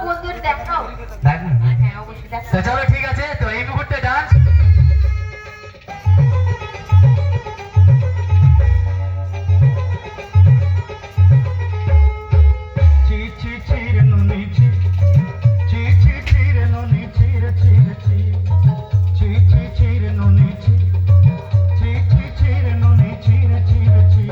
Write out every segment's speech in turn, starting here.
বন্ধুর দেখাও। দেখ না। হ্যাঁ অবশ্যই তো দেখাও। চলো ঠিক আছে, তো এই মুহূর্তে ডান্স। চি চি চির নুনি চি চি চি চির নুনি চির চির চি চি চি চির নুনি চি চি চি চির নুনি চির চির চি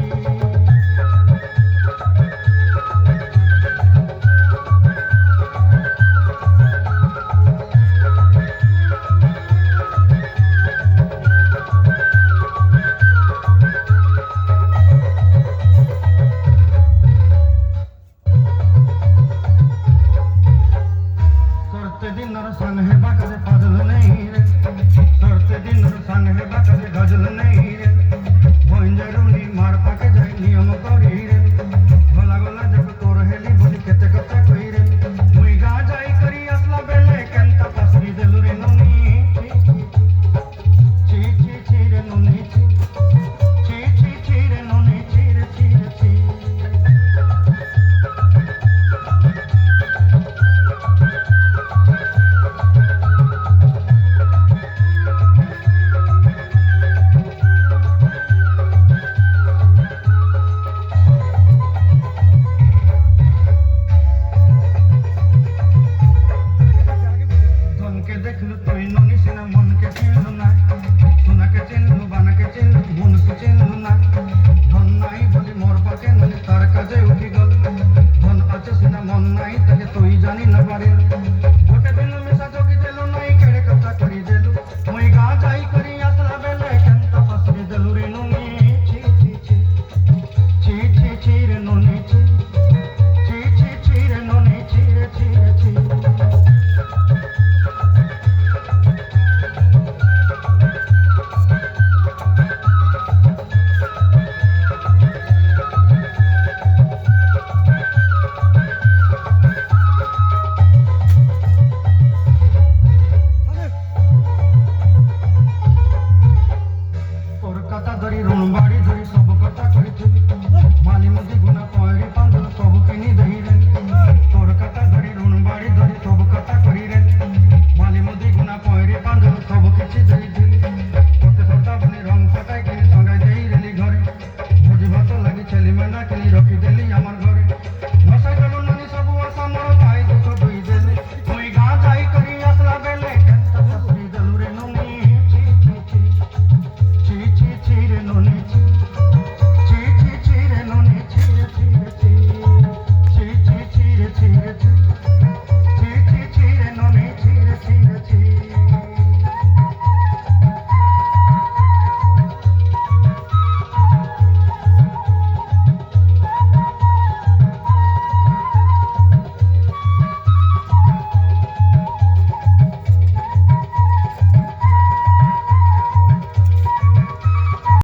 करते दिन और संग है बाका दे पागल नहीं रे करते दिन और संग है बाका दे गजल नहीं